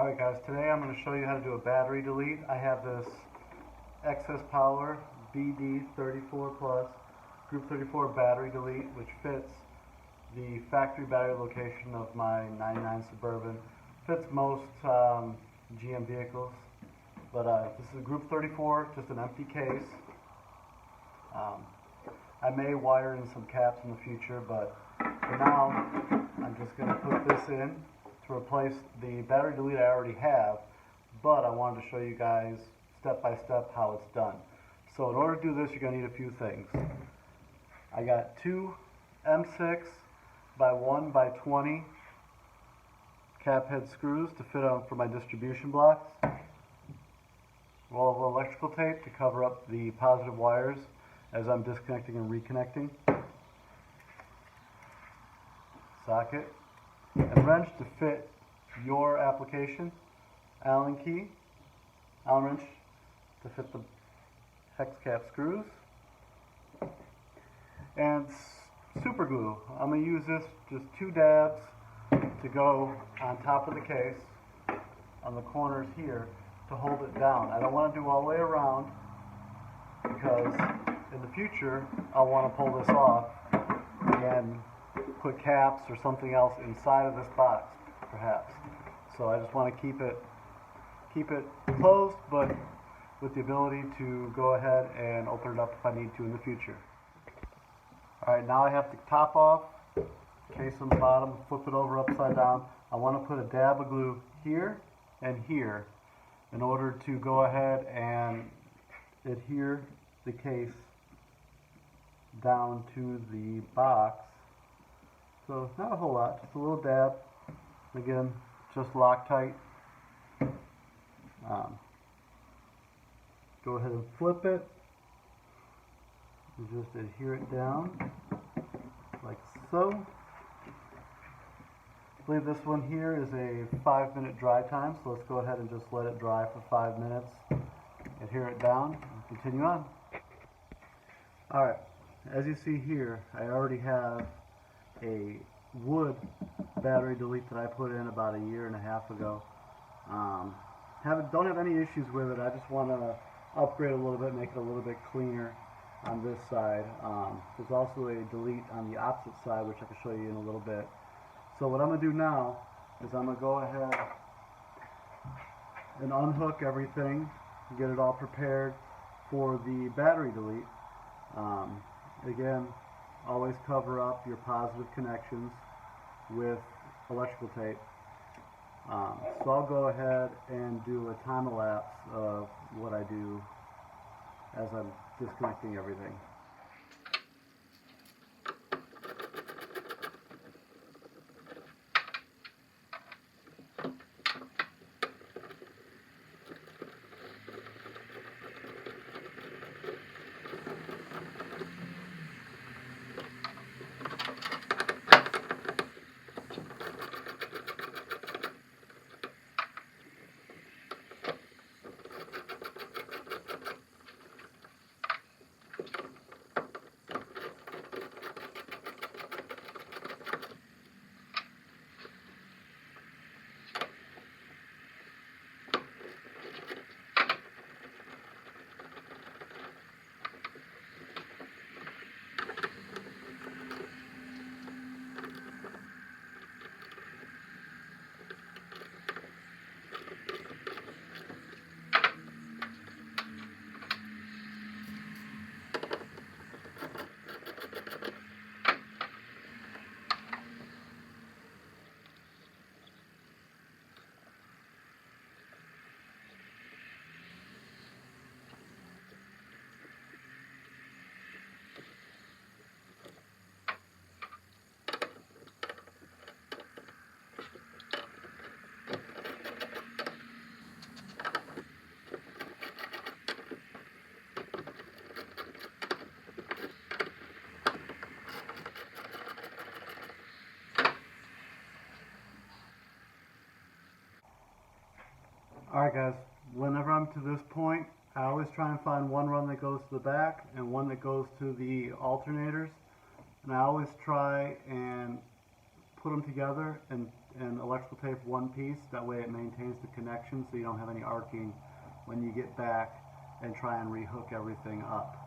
Alright guys, today I'm going to show you how to do a battery delete. I have this XS Power BD34 Plus Group 34 battery delete, which fits the factory battery location of my 99 Suburban. Fits most GM vehicles, but this is a Group 34, just an empty case. I may wire in some caps in the future, but for now I'm just going to put this in to replace the battery delete I already have, but I wanted to show you guys step by step how it's done. So in order to do this, you're going to need a few things. I got two M6 by 1 by 20 cap head screws to fit on for my distribution blocks. Roll of electrical tape to cover up the positive wires as I'm disconnecting and reconnecting. Socket. And wrench to fit your application. Allen key. Allen wrench to fit the hex cap screws. And super glue. I'm going to use this, just 2 dabs to go on top of the case, on the corners here, to hold it down. I don't want to do all the way around because in the future I'll want to pull this off and put caps or something else inside of this box, perhaps. So I just want to keep it closed, but with the ability to go ahead and open it up if I need to in the future. Alright, now I have the top off, case on the bottom, flip it over upside down. I want to put a dab of glue here and here in order to go ahead and adhere the case down to the box. So not a whole lot, just a little dab. Again, just Loctite. Go ahead and flip it. And just adhere it down like so. I believe this one here is a 5-minute dry time, so let's go ahead and just let it dry for 5 minutes. Adhere it down and continue on. Alright, as you see here, I already have a wood battery delete that I put in about 1.5 years ago. Don't have any issues with it. I just want to upgrade a little bit, make it a little bit cleaner on this side. There's also a delete on the opposite side, which I can show you in a little bit. So what I'm going to do now is I'm going to go ahead and unhook everything, get it all prepared for the battery delete. Again, always cover up your positive connections with electrical tape. So I'll go ahead and do a time lapse of what I do as I'm disconnecting everything. Alright guys, whenever I'm to this point, I always try and find one run that goes to the back and one that goes to the alternators. And I always try and put them together and electrically electrical tape one piece. That way it maintains the connection so you don't have any arcing when you get back and try and rehook everything up.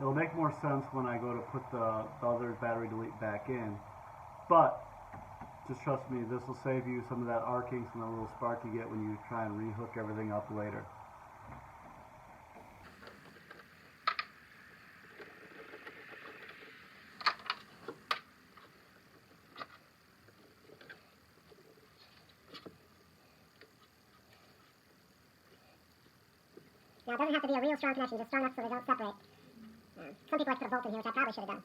It'll make more sense when I go to put the other battery delete back in, but just trust me, this will save you some of that arcing, some of the little spark you get when you try and rehook everything up later. Now, it doesn't have to be a real strong connection, just strong enough so they don't separate. Some people like to put a bolt in here, which I probably should have done.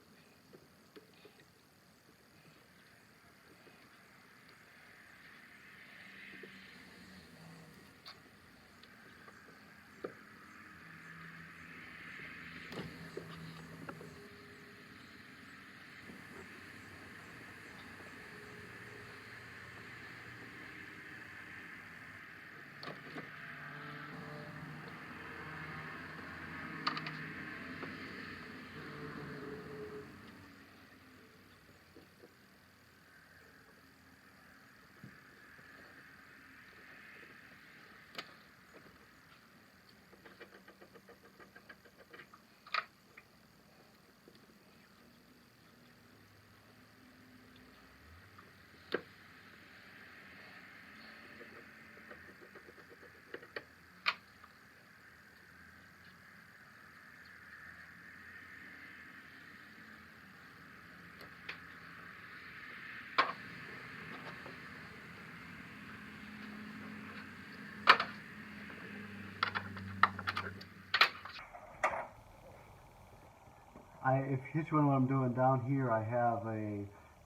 If you just wonder what I'm doing down here, I have a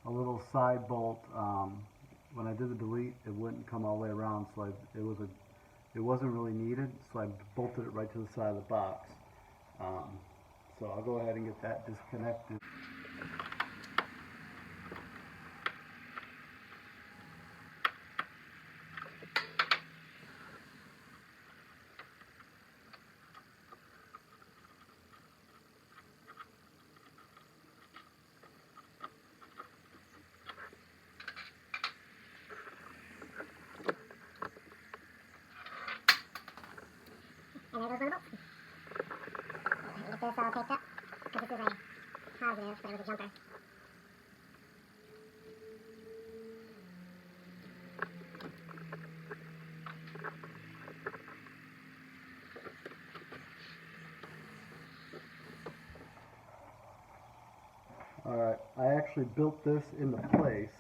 little side bolt. When I did the delete, it wouldn't come all the way around, so it wasn't really needed, so I bolted it right to the side of the box. So I'll go ahead and get that disconnected. And there goes one of the bolts. Get this all taped up, because this is a positive, but it was a jumper. Alright, I actually built this into place,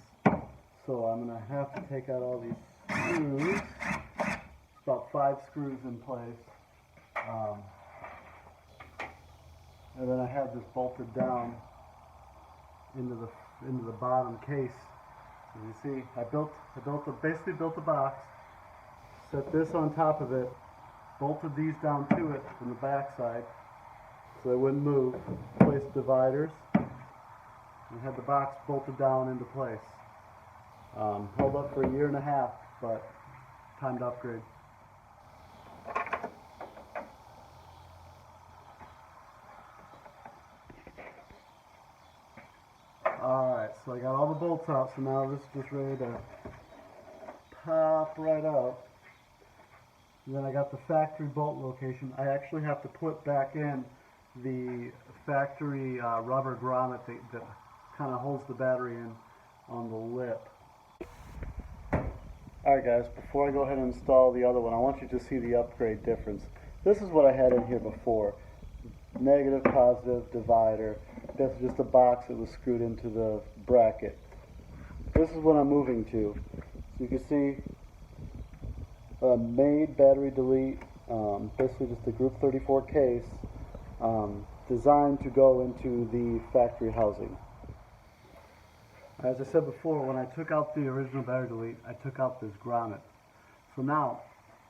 so I'm going to have to take out all these screws. About 5 screws in place. And then I have this bolted down into the bottom case. As you see, basically built a box, set this on top of it, bolted these down to it from the back side so they wouldn't move, placed dividers, and had the box bolted down into place. Held up for 1.5 years, but time to upgrade. Alright, so I got all the bolts out, so now this is just ready to pop right out. And then I got the factory bolt location. I actually have to put back in the factory rubber grommet that kind of holds the battery in on the lip. Alright guys, before I go ahead and install the other one, I want you to see the upgrade difference. This is what I had in here before. Negative, positive, divider. That's just a box that was screwed into the bracket. This is what I'm moving to. So you can see made battery delete, basically just a group 34 case, designed to go into the factory housing. As I said before, when I took out the original battery delete, I took out this grommet. So now,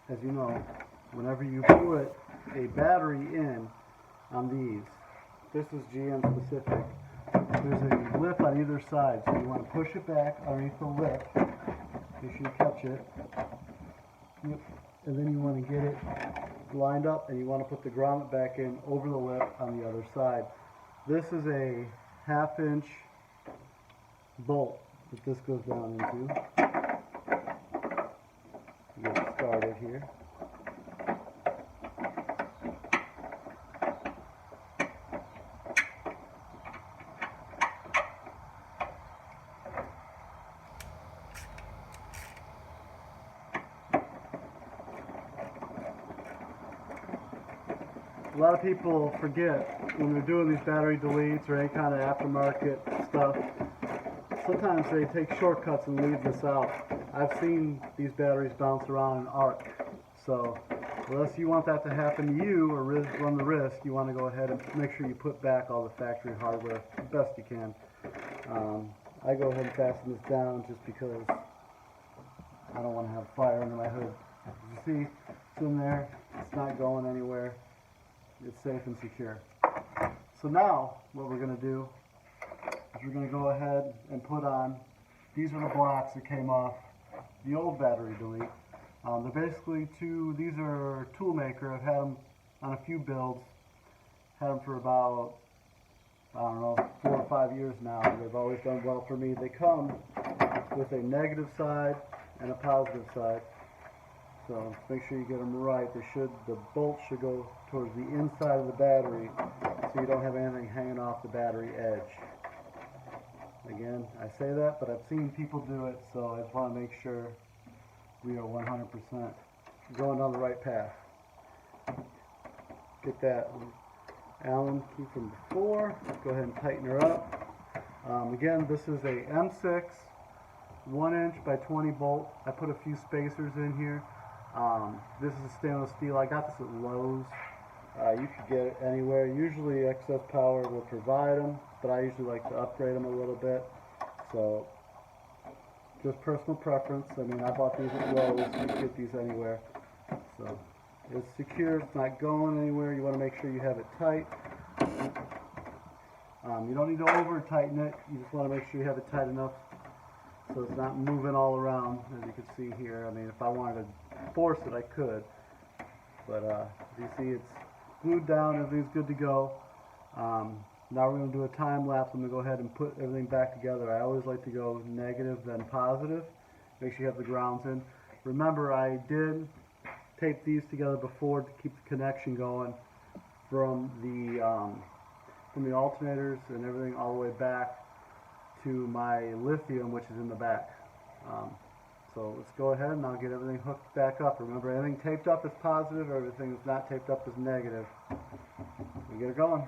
as you know, whenever you put a battery in on these, this is GM specific, there's a lip on either side, so you want to push it back underneath the lip, make sure you catch it, and then you want to get it lined up, and you want to put the grommet back in over the lip on the other side. This is a 1/2 inch bolt that this goes down into. A lot of people forget when they're doing these battery deletes or any kind of aftermarket stuff, sometimes they take shortcuts and leave this out. I've seen these batteries bounce around and arc. So unless you want that to happen to you or run the risk, you want to go ahead and make sure you put back all the factory hardware the best you can. I go ahead and fasten this down just because I don't want to have fire under my hood. As you see, it's in there. It's not going anywhere. It's safe and secure. So now what we're going to do is we're going to go ahead and put on, these are the blocks that came off the old battery delete. They're basically these are Toolmaker. I've had them on a few builds. Had them for about, I don't know, 4 or 5 years now. They've always done well for me. They come with a negative side and a positive side. So make sure you get them right. The bolt should go towards the inside of the battery so you don't have anything hanging off the battery edge. Again, I say that, but I've seen people do it, so I just want to make sure we are 100% going down the right path. Get that Allen key from before. Go ahead and tighten her up. Again, this is a M6 1" by 20 bolt. I put a few spacers in here. This is a stainless steel. I got this at Lowe's. You could get it anywhere. Usually XS Power will provide them, but I usually like to upgrade them a little bit. So just personal preference. I mean, I bought these at Lowe's. You can get these anywhere. So it's secure. It's not going anywhere. You want to make sure you have it tight. You don't need to over tighten it. You just want to make sure you have it tight enough so it's not moving all around, as you can see here. I mean, if I wanted to force it, I could. But as you see, it's glued down. Everything's good to go. Now we're going to do a time lapse. I'm going to go ahead and put everything back together. I always like to go negative, then positive. Make sure you have the grounds in. Remember, I did tape these together before to keep the connection going from the alternators and everything all the way back to my lithium, which is in the back. So let's go ahead and I'll get everything hooked back up. Remember, anything taped up is positive, everything that's not taped up is negative. We get it going.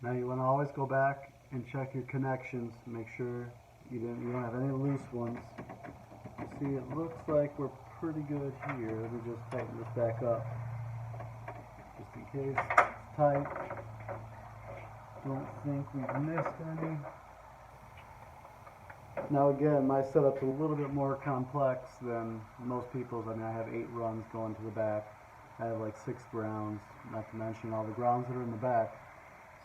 Now you want to always go back and check your connections. Make sure you don't have any loose ones. See, it looks like we're pretty good here. Let me just tighten this back up, just in case it's tight. Don't think we've missed any. Now again, my setup's a little bit more complex than most people's. I mean, I have 8 runs going to the back. I have like 6 grounds, not to mention all the grounds that are in the back.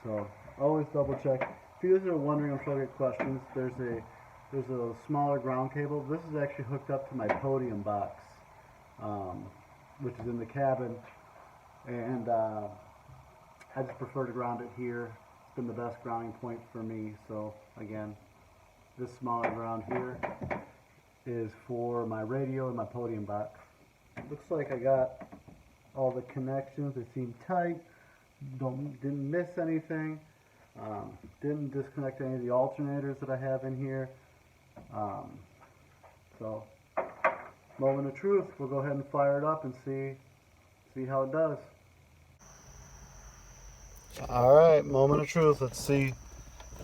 So always double check. If you guys are wondering, I'm sure I get questions. There's a smaller ground cable. This is actually hooked up to my podium box, which is in the cabin, and I just prefer to ground it here. It's been the best grounding point for me. So again, this smaller ground here is for my radio and my podium box. Looks like I got all the connections. They seem tight. Didn't miss anything. Didn't disconnect any of the alternators that I have in here. So, moment of truth. We'll go ahead and fire it up and see how it does. All right, moment of truth. Let's see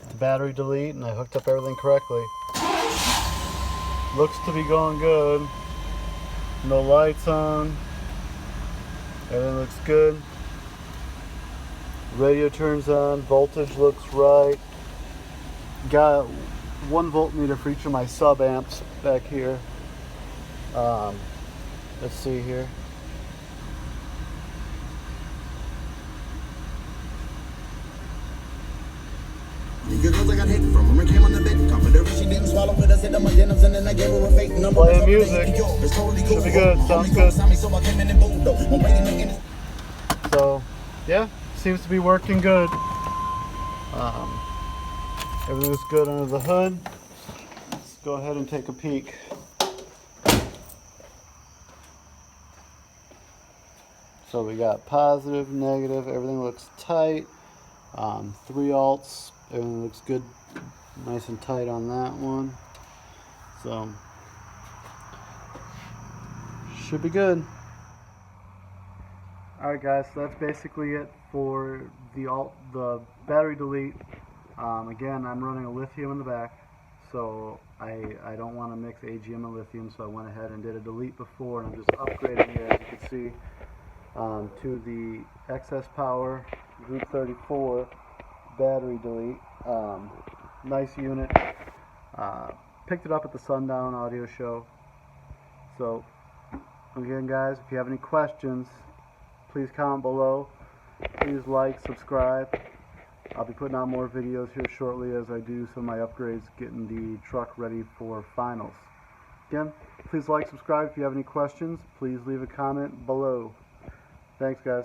the battery delete, and I hooked up everything correctly. Looks to be going good. No lights on. Everything looks good. Radio turns on. Voltage looks right. Got 1 voltmeter for each of my sub amps back here. Let's see here. Playing music. Should be good. Sounds good. So, yeah, seems to be working good. Everything's good under the hood. Let's go ahead and take a peek. So we got positive, negative, everything looks tight. 3 alts, everything looks good, nice and tight on that one. So, should be good. Alright guys, so that's basically it for the battery delete. Again, I'm running a lithium in the back, so I don't want to mix AGM and lithium, so I went ahead and did a delete before, and I'm just upgrading it, as you can see, to the XS Power Group 34 battery delete. Nice unit. Picked it up at the Sundown Audio Show. So, again guys, if you have any questions, please comment below. Please like, subscribe. I'll be putting out more videos here shortly as I do some of my upgrades, getting the truck ready for finals. Again, please like, subscribe. If you have any questions, please leave a comment below. Thanks guys.